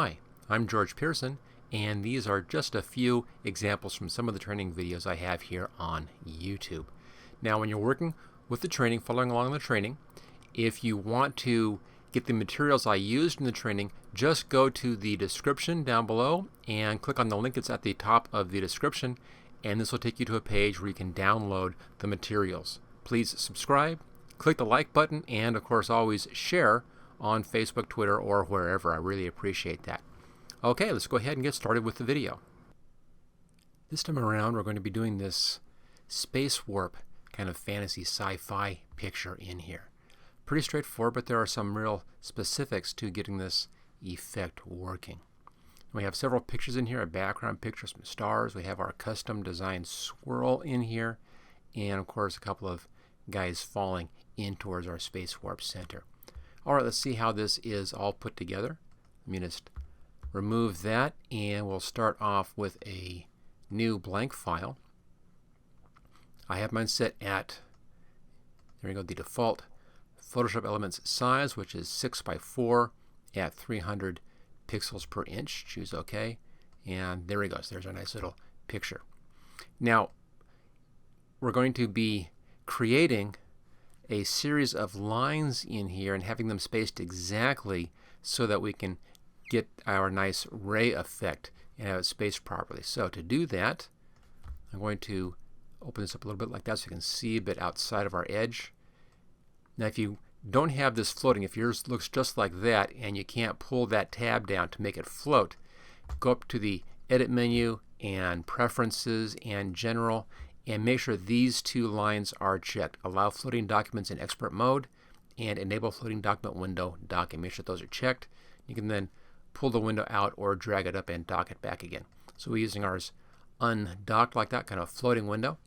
Hi, I'm George Pearson, and these are just a few examples from some of the training videos I have here on YouTube. Now, when you're working with the training, following along the training, if you want to get the materials I used in the training, just go to the description down below and click on the link that's at the top of the description, and this will take you to a page where you can download the materials. Please subscribe, click the like button, and of course always share on Facebook, Twitter, or wherever. I really appreciate that. Okay, let's go ahead and get started with the video. This time around we're going to be doing this space warp kind of fantasy sci-fi picture in here. Pretty straightforward, but there are some real specifics to getting this effect working. We have several pictures in here, a background picture, some stars. We have our custom designed swirl in here, and of course a couple of guys falling in towards our space warp center. Alright, let's see how this is all put together. Let me just remove that, and we'll start off with a new blank file. I have mine set at, there we go, the default Photoshop Elements size, which is 6x4 at 300 pixels per inch. Choose OK, and there we go. So there's our nice little picture. Now, we're going to be creating a series of lines in here and having them spaced exactly so that we can get our nice ray effect and have it spaced properly. So to do that, I'm going to open this up a little bit like that so you can see a bit outside of our edge. Now if you don't have this floating, if yours looks just like that and you can't pull that tab down to make it float, go up to the Edit menu and Preferences and General, and make sure these two lines are checked. Allow floating documents in expert mode and enable floating document window docking. Make sure those are checked. You can then pull the window out or drag it up and dock it back again. So we're using ours undocked like that, kind of floating window.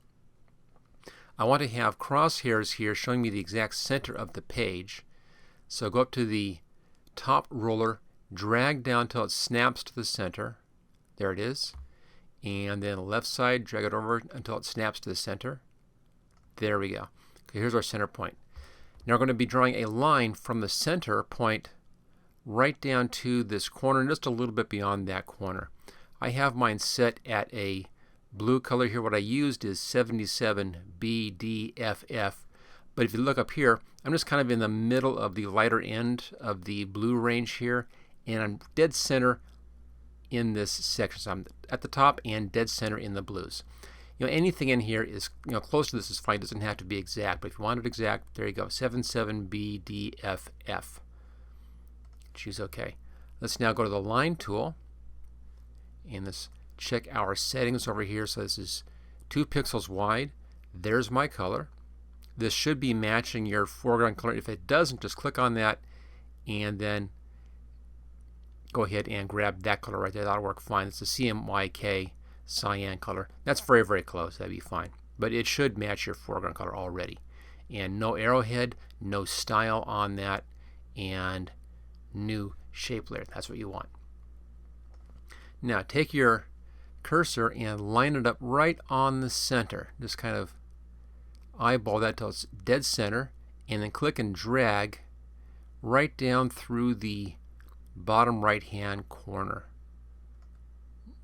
I want to have crosshairs here showing me the exact center of the page. So go up to the top ruler, drag down until it snaps to the center. There it is. And then left side, drag it over until it snaps to the center. There we go. Okay, here's our center point. Now we're going to be drawing a line from the center point right down to this corner and just a little bit beyond that corner. I have mine set at a blue color here. What I used is 77 BDFF. But if you look up here, I'm just kind of in the middle of the lighter end of the blue range here, and I'm dead center in this section. So I'm at the top and dead center in the blues. You know, anything in here is, close to this is fine. It doesn't have to be exact, but if you want it exact, there you go, 77BDFF. Choose OK. Let's now go to the line tool, and let's check our settings over here. So this is 2 pixels wide. There's my color. This should be matching your foreground color. If it doesn't, just click on that and then go ahead and grab that color right there. That'll work fine. It's a CMYK cyan color. That's very, very close. That'd be fine. But it should match your foreground color already. And no arrowhead, no style on that, and new shape layer. That's what you want. Now take your cursor and line it up right on the center. Just kind of eyeball that till it's dead center, and then click and drag right down through the bottom right hand corner,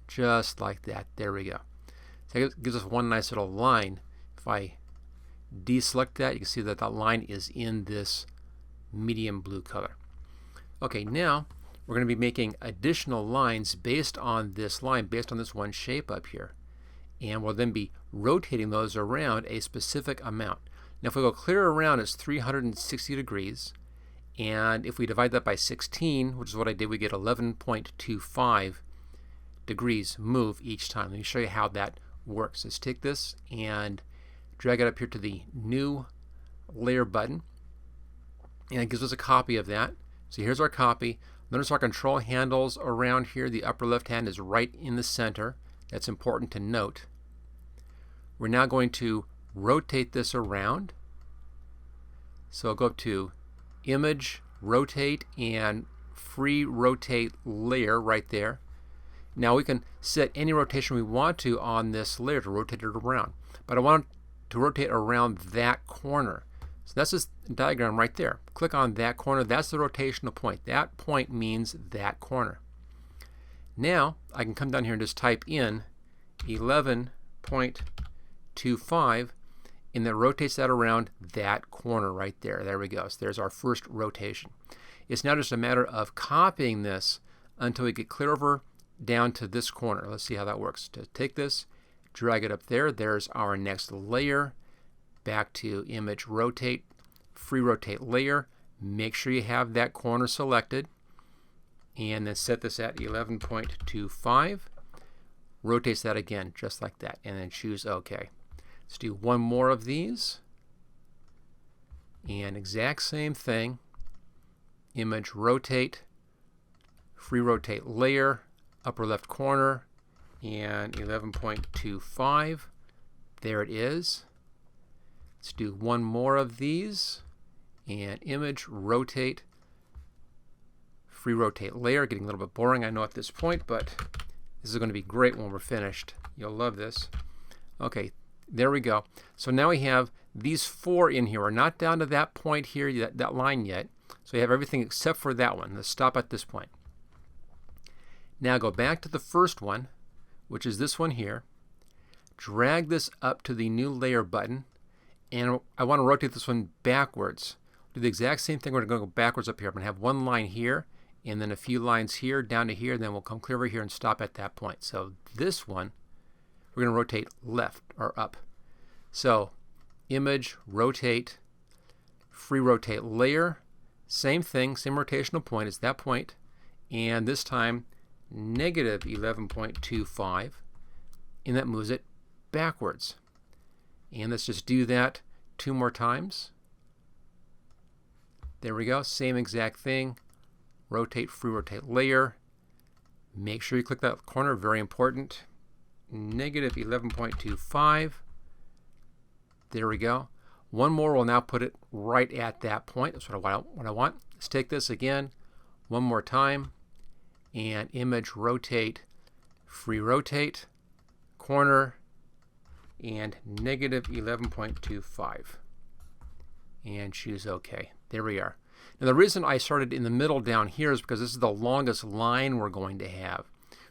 just like that. There we go. So it gives us one nice little line. If I deselect that, you can see that that line is in this medium blue color. Okay, now we're going to be making additional lines based on this line, based on this one shape up here, and we'll then be rotating those around a specific amount. Now if we go clear around, it's 360 degrees. And if we divide that by 16, which is what I did, we get 11.25 degrees move each time. Let me show you how that works. Let's take this and drag it up here to the new layer button, and it gives us a copy of that. So here's our copy. Notice our control handles around here. The upper left hand is right in the center. That's important to note. We're now going to rotate this around. So I'll go up to Image, Rotate, and Free Rotate Layer right there. Now we can set any rotation we want to on this layer to rotate it around. But I want to rotate around that corner. So that's this diagram right there. Click on that corner. That's the rotational point. That point means that corner. Now I can come down here and just type in 11.25, and that rotates that around that corner right there. There we go. So there's our first rotation. It's now just a matter of copying this until we get clear over down to this corner. Let's see how that works. To take this, drag it up there. There's our next layer. Back to image rotate, free rotate layer. Make sure you have that corner selected. And then set this at 11.25. Rotates that again, just like that. And then choose OK. Let's do one more of these. And exact same thing. Image rotate, free rotate layer, upper left corner, and 11.25. There it is. Let's do one more of these. And image rotate, free rotate layer. Getting a little bit boring, I know, at this point, but this is going to be great when we're finished. You'll love this. Okay, there we go. So now we have these four in here. We're not down to that point here, that line yet. So we have everything except for that one. Let's stop at this point. Now go back to the first one, which is this one here. Drag this up to the new layer button, and I want to rotate this one backwards. Do the exact same thing. We're going to go backwards up here. I'm going to have one line here, and then a few lines here, down to here, and then we'll come clear over here and stop at that point. So this one, we're going to rotate left or up. So image, rotate, free rotate layer, same thing, same rotational point as that point, and this time negative 11.25, and that moves it backwards. And let's just do that two more times. There we go, same exact thing. Rotate, free rotate layer. Make sure you click that corner, very important. Negative 11.25. There we go. One more will now put it right at that point. That's what I want. Let's take this again one more time. And image rotate, free rotate, corner, and negative 11.25. And choose OK. There we are. Now the reason I started in the middle down here is because this is the longest line we're going to have.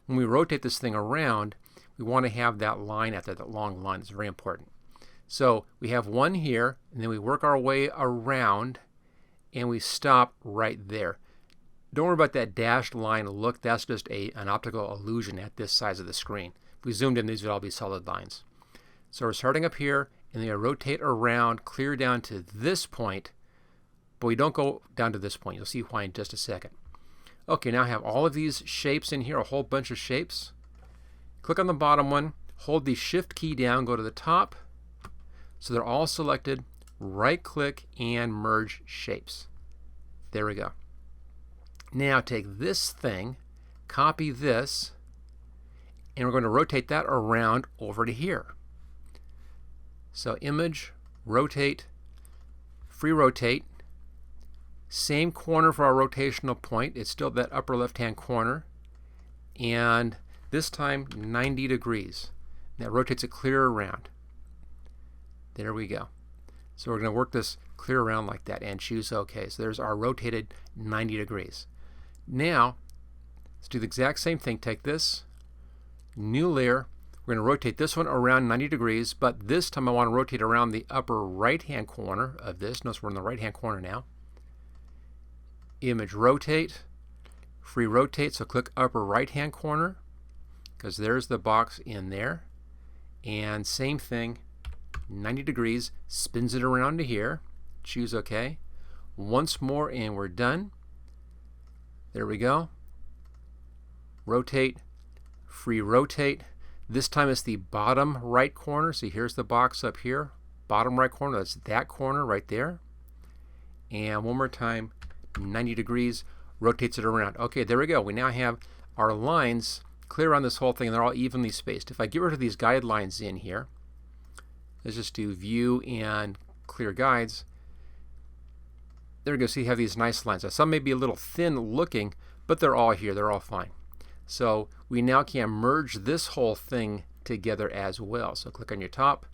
When we rotate this thing around, we want to have that line at that long line. It's very important. So we have one here, and then we work our way around, and we stop right there. Don't worry about that dashed line look. That's just an optical illusion at this size of the screen. If we zoomed in, these would all be solid lines. So we're starting up here, and then I rotate around, clear down to this point, but we don't go down to this point. You'll see why in just a second. Okay, now I have all of these shapes in here, a whole bunch of shapes. Click on the bottom one, hold the Shift key down, go to the top, so they're all selected. Right click and merge shapes. There we go. Now take this thing, copy this, and we're going to rotate that around over to here. So image, rotate, free rotate, same corner for our rotational point. It's still that upper left hand corner, and this time 90 degrees. That rotates it clear around. There we go. So we're going to work this clear around like that and choose OK. So there's our rotated 90 degrees. Now, let's do the exact same thing. Take this, new layer. We're going to rotate this one around 90 degrees, but this time I want to rotate around the upper right-hand corner of this. Notice we're in the right-hand corner now. Image rotate, free rotate, so click upper right-hand corner, because there's the box in there. And same thing, 90 degrees, spins it around to here. Choose OK. Once more and we're done. There we go. Rotate, free rotate. This time it's the bottom right corner. See, here's the box up here. Bottom right corner, that's that corner right there. And one more time, 90 degrees, rotates it around. Okay, there we go. We now have our lines clear around this whole thing, and they're all evenly spaced. If I get rid of these guidelines in here, let's just do view and clear guides. There we go. So you have these nice lines. Now, some may be a little thin looking, but they're all here. They're all fine. So we now can merge this whole thing together as well. So click on your top,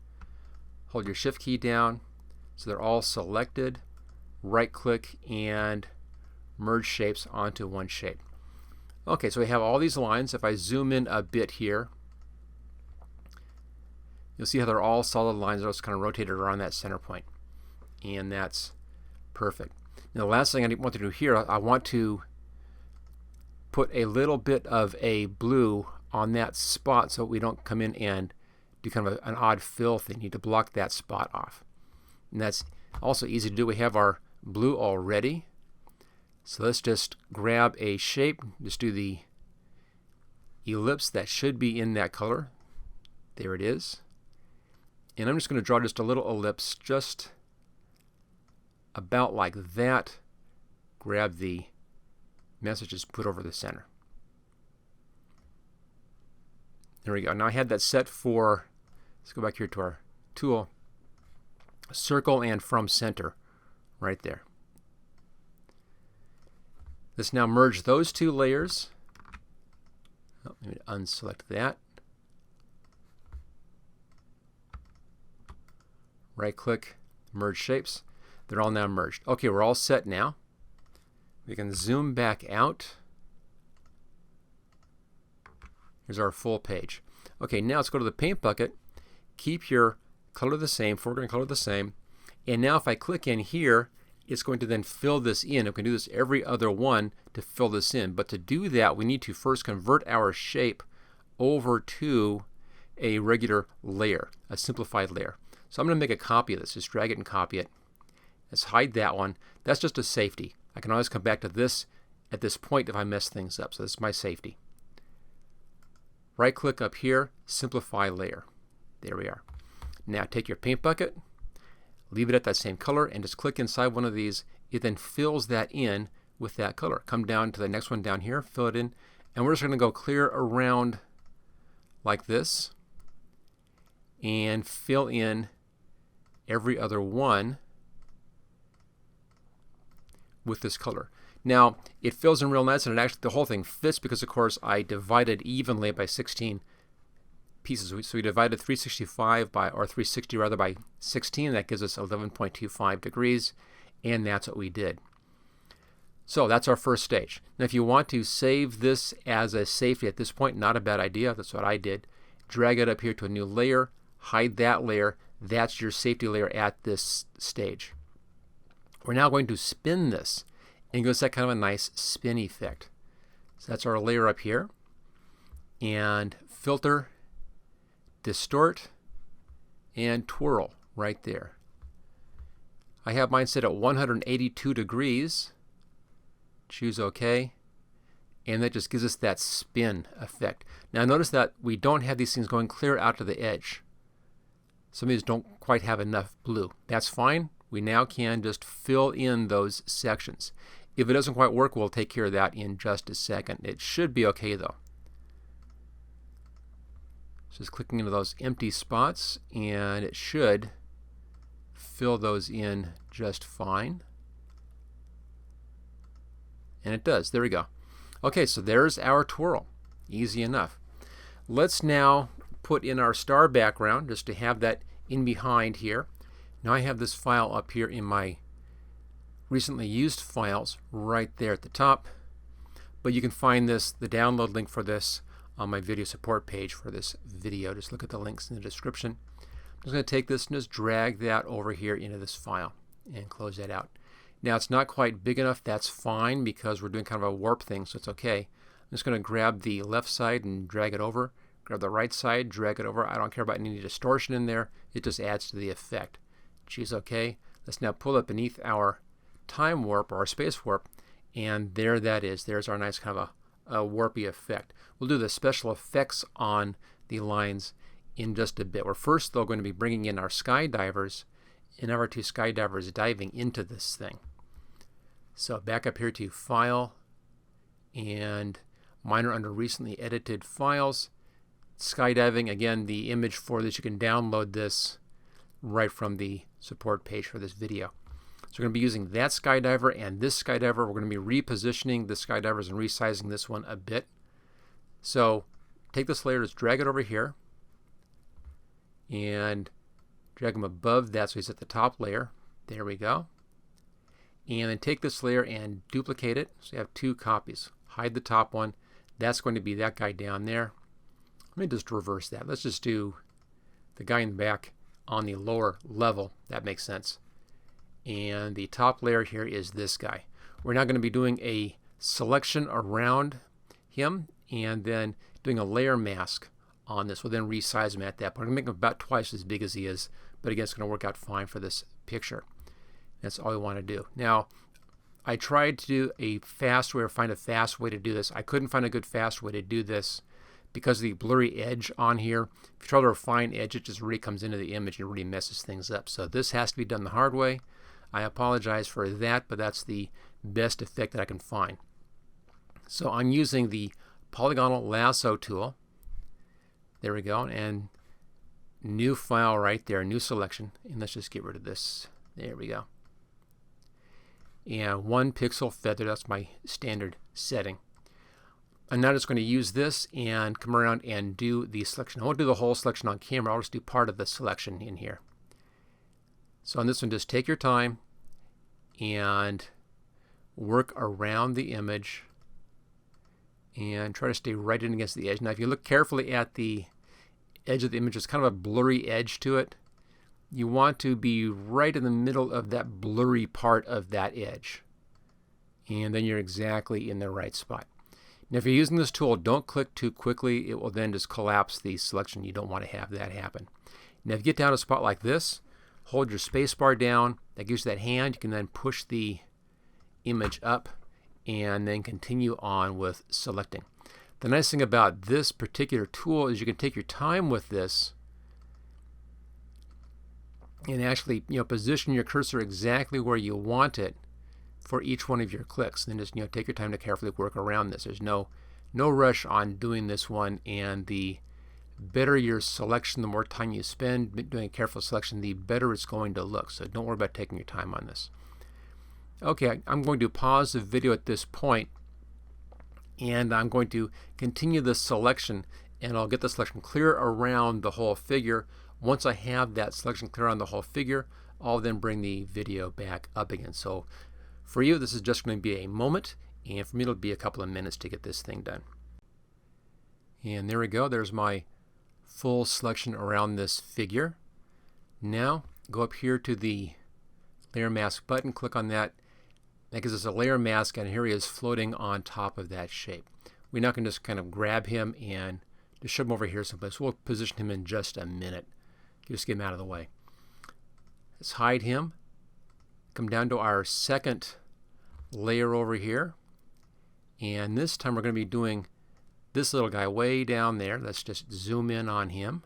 hold your Shift key down, so they're all selected. Right click and merge shapes onto one shape. Okay, so we have all these lines. If I zoom in a bit here, you'll see how they're all solid lines that are just kind of rotated around that center point. And that's perfect. Now the last thing I want to do here, I want to put a little bit of a blue on that spot so we don't come in and do kind of an odd fill thing. You need to block that spot off. And that's also easy to do. We have our blue already. So let's just grab a shape, just do the ellipse that should be in that color. There it is. And I'm just going to draw just a little ellipse, just about like that. Grab the messages, put over the center. There we go. Now I had that set for, let's go back here to our tool, circle and from center, right there. Let's now merge those two layers. Oh, let me unselect that. Right click, merge shapes. They're all now merged. Okay, we're all set now. We can zoom back out. Here's our full page. Okay, now let's go to the paint bucket. Keep your color the same, foreground color the same. And now if I click in here, it's going to then fill this in. We can do this every other one to fill this in. But to do that, we need to first convert our shape over to a regular layer, a simplified layer. So I'm going to make a copy of this. Just drag it and copy it. Let's hide that one. That's just a safety. I can always come back to this at this point if I mess things up. So this is my safety. Right click up here, simplify layer. There we are. Now take your paint bucket, leave it at that same color, and just click inside one of these. It then fills that in with that color. Come down to the next one down here, fill it in, and we're just going to go clear around like this and fill in every other one with this color. Now it fills in real nice, and it actually the whole thing fits because of course I divided evenly by 16 pieces. So we divided 365 by, or 360 rather, by 16. That gives us 11.25 degrees, and that's what we did. So that's our first stage. Now if you want to save this as a safety at this point, not a bad idea. That's what I did. Drag it up here to a new layer, hide that layer. That's your safety layer at this stage. We're now going to spin this, and you're going to set kind of a nice spin effect. So that's our layer up here. And filter, distort, and twirl right there. I have mine set at 182 degrees. Choose OK. And that just gives us that spin effect. Now notice that we don't have these things going clear out to the edge. Some of these don't quite have enough blue. That's fine. We now can just fill in those sections. If it doesn't quite work, we'll take care of that in just a second. It should be okay though. Just clicking into those empty spots, and it should fill those in just fine. And it does. There we go. Okay, so there's our twirl. Easy enough. Let's now put in our star background just to have that in behind here. Now I have this file up here in my recently used files right there at the top. But you can find this, the download link for this, on my video support page for this video. Just look at the links in the description. I'm just going to take this and just drag that over here into this file and close that out. Now it's not quite big enough. That's fine because we're doing kind of a warp thing, so it's okay. I'm just going to grab the left side and drag it over. Grab the right side, drag it over. I don't care about any distortion in there. It just adds to the effect. Choose OK. Let's now pull it beneath our time warp or our space warp, and there that is. There's our nice kind of a warpy effect. We'll do the special effects on the lines in just a bit. We're first though going to be bringing in our skydivers and our two skydivers diving into this thing. So back up here to File, and mine are under Recently Edited Files. Skydiving, again, the image for this, you can download this right from the support page for this video. So we're going to be using that skydiver and this skydiver. We're going to be repositioning the skydivers and resizing this one a bit. So take this layer, just drag it over here and drag them above that so he's at the top layer. There we go. And then take this layer and duplicate it. So you have two copies. Hide the top one, That's going to be that guy down there. Let me just reverse that. Let's just do the guy in the back on the lower level. That makes sense. And the top layer here is this guy. We're now going to be doing a selection around him and then doing a layer mask on this. We'll then resize him at that point. I'm going to make him about twice as big as he is, but again, it's going to work out fine for this picture. That's all we want to do. Now, I tried to do a fast way or find a fast way to do this. I couldn't find a good fast way to do this because of the blurry edge on here. If you try to refine edge, it just really comes into the image and really messes things up. So this has to be done the hard way. I apologize for that, but that's the best effect that I can find. So I'm using the polygonal lasso tool. There we go, and new file right there, new selection, and let's just get rid of this. There we go. And 1 pixel feather, that's my standard setting. I'm now just going to use this and come around and do the selection. I won't do the whole selection on camera, I'll just do part of the selection in here. So on this one, just take your time and work around the image and try to stay right in against the edge. Now if you look carefully at the edge of the image, it's kind of a blurry edge to it. You want to be right in the middle of that blurry part of that edge. And then you're exactly in the right spot. Now if you're using this tool, don't click too quickly. It will then just collapse the selection. You don't want to have that happen. Now if you get down to a spot like this, hold your space bar down. That gives you that hand. You can then push the image up and then continue on with selecting. The nice thing about this particular tool is you can take your time with this and actually position your cursor exactly where you want it for each one of your clicks. And then just take your time to carefully work around this. There's no rush on doing this one, and the better your selection, the more time you spend doing a careful selection, the better it's going to look. So don't worry about taking your time on this. Okay, I'm going to pause the video at this point, and I'm going to continue the selection, and I'll get the selection clear around the whole figure. Once I have that selection clear on the whole figure, I'll then bring the video back up again. So for you, this is just going to be a moment, and for me, it'll be a couple of minutes to get this thing done. And there we go. There's my full selection around this figure. Now, go up here to the Layer Mask button, click on that. That gives us a layer mask, and here he is floating on top of that shape. We now can just kind of grab him and just shove him over here someplace. We'll position him in just a minute. Just get him out of the way. Let's hide him. Come down to our second layer over here. And this time we're going to be doing this little guy way down there. Let's just zoom in on him.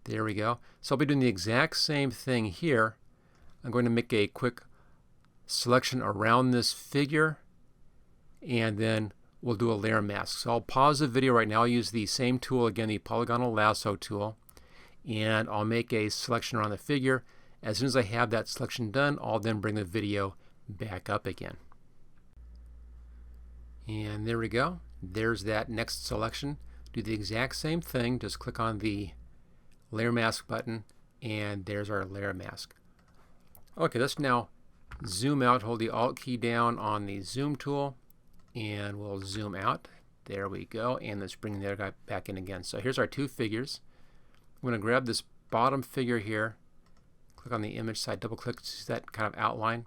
There we go. So I'll be doing the exact same thing here. I'm going to make a quick selection around this figure, and then we'll do a layer mask. So I'll pause the video right now. I'll use the same tool again, the polygonal lasso tool, and I'll make a selection around the figure. As soon as I have that selection done, I'll then bring the video back up again. And there we go. There's that next selection. Do the exact same thing. Just click on the layer mask button, and there's our layer mask. Okay, let's now zoom out. Hold the Alt key down on the zoom tool, and we'll zoom out. There we go. And let's bring the other guy back in again. So here's our two figures. I'm going to grab this bottom figure here, click on the image side, double click to that kind of outline,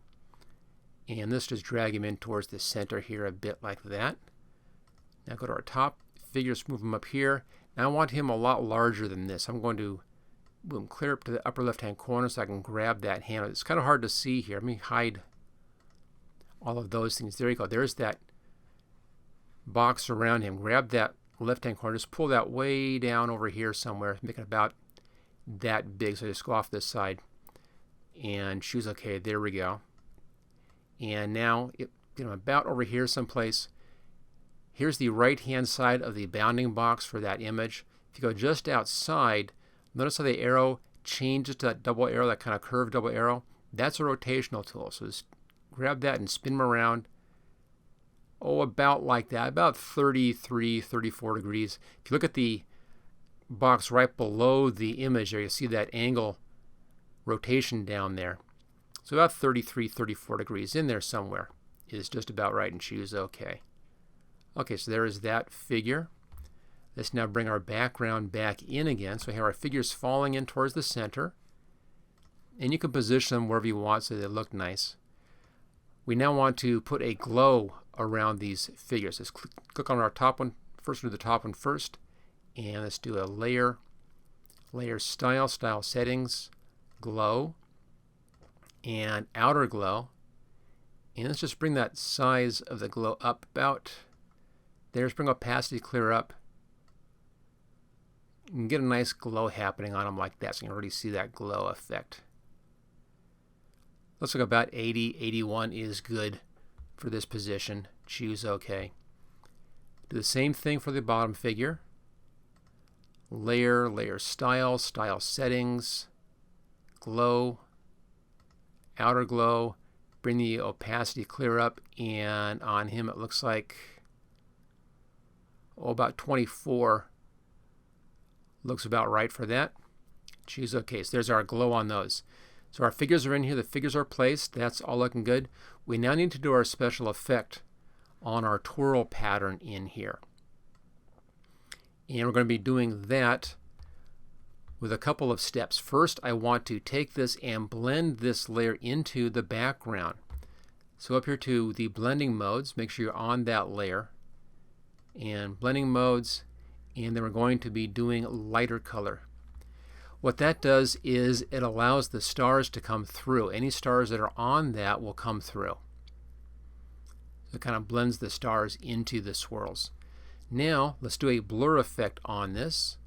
and let's just drag him in towards the center here a bit like that. Now go to our top figures, move him up here. Now I want him a lot larger than this. I'm going to boom, clear up to the upper left hand corner so I can grab that handle. It's kind of hard to see here. Let me hide all of those things. There you go. There's that box around him. Grab that left hand corner. Just pull that way down over here somewhere. Make it about that big. So just go off this side and choose OK. There we go. And now about over here someplace. Here's the right hand side of the bounding box for that image. If you go just outside, notice how the arrow changes to that double arrow, that kind of curved double arrow. That's a rotational tool. So just grab that and spin them around. Oh, about like that, about 33, 34 degrees. If you look at the box right below the image there, you see that angle rotation down there. So about 33, 34 degrees in there somewhere is just about right, and choose OK. Okay, so there is that figure. Let's now bring our background back in again. So we have our figures falling in towards the center. And you can position them wherever you want so they look nice. We now want to put a glow around these figures. Let's click on our top one. First, we'll do the top one first. And let's do a layer, style settings, glow, and outer glow. And let's just bring that size of the glow up about there. Let's bring opacity clear up. You can get a nice glow happening on them like that, so you can already see that glow effect. Let's look about 80, 81 is good for this position. Choose OK. Do the same thing for the bottom figure. Layer, style settings, glow, outer glow. Bring the opacity clear up, and on him it looks like about 24. Looks about right for that. Choose OK. So there's our glow on those. So our figures are in here. The figures are placed. That's all looking good. We now need to do our special effect on our twirl pattern in here. And we're going to be doing that with a couple of steps. First, I want to take this and blend this layer into the background. So up here to the blending modes, make sure you're on that layer. And blending modes, and then we're going to be doing lighter color. What that does is it allows the stars to come through. Any stars that are on that will come through. So it kind of blends the stars into the swirls. Now let's do a blur effect on this.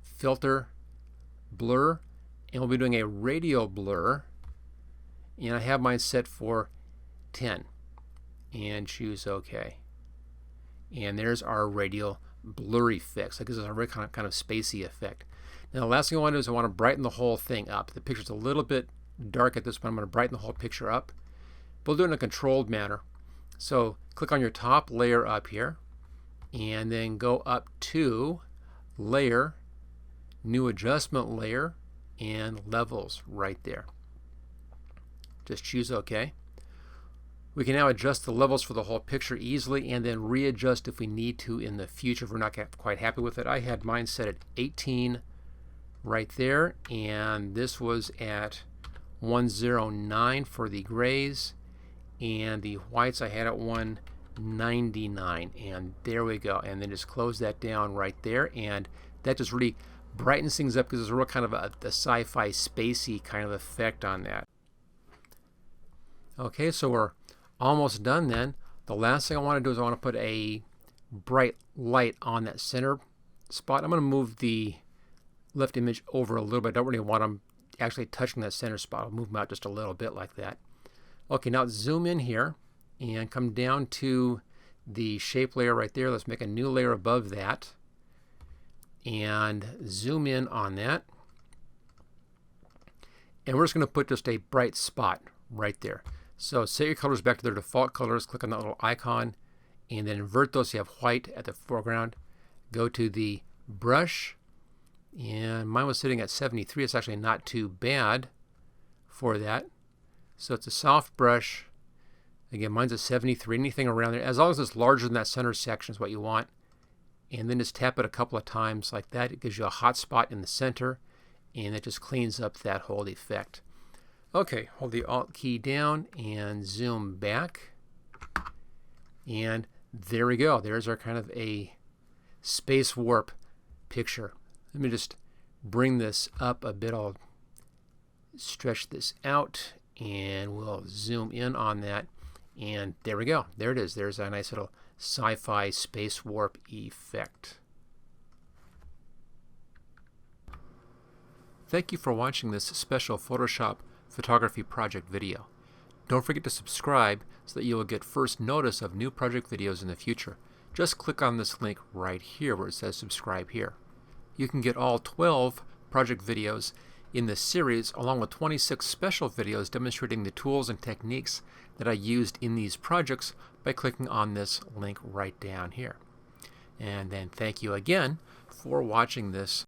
Filter, blur, and we'll be doing a radial blur. And I have mine set for 10. And choose OK. And there's our radial blurry fix. That gives us a very kind of spacey effect. Now the last thing I want to do is I want to brighten the whole thing up. The picture's a little bit dark at this point. I'm going to brighten the whole picture up. But we'll do it in a controlled manner. So click on your top layer up here, and then go up to Layer, New Adjustment Layer, and Levels right there. Just choose OK. We can now adjust the levels for the whole picture easily, and then readjust if we need to in the future if we're not quite happy with it. I had mine set at 18 right there, and this was at 109 for the grays, and the whites I had at 199, and there we go. And then just close that down right there, and that just really brightens things up because there's a real kind of a sci-fi spacey kind of effect on that. Okay, so we're almost done then. The last thing I want to do is I want to put a bright light on that center spot. I'm going to move the left image over a little bit. I don't really want them actually touching that center spot. I'll move them out just a little bit like that. Okay, now zoom in here and come down to the shape layer right there. Let's make a new layer above that and zoom in on that. And we're just going to put just a bright spot right there. So set your colors back to their default colors. Click on that little icon and then invert those so you have white at the foreground. Go to the brush, and mine was sitting at 73. It's actually not too bad for that. So it's a soft brush. Again, mine's a 73. Anything around there, as long as it's larger than that center section is what you want. And then just tap it a couple of times like that. It gives you a hot spot in the center, and it just cleans up that whole effect. Okay, hold the Alt key down and zoom back. And there we go. There's our kind of a space warp picture. Let me just bring this up a bit. I'll stretch this out and we'll zoom in on that. And there we go. There it is. There's a nice little sci-fi space warp effect. Thank you for watching this special Photoshop photography project video. Don't forget to subscribe so that you will get first notice of new project videos in the future. Just click on this link right here where it says subscribe here. You can get all 12 project videos in this series along with 26 special videos demonstrating the tools and techniques that I used in these projects by clicking on this link right down here. And then thank you again for watching this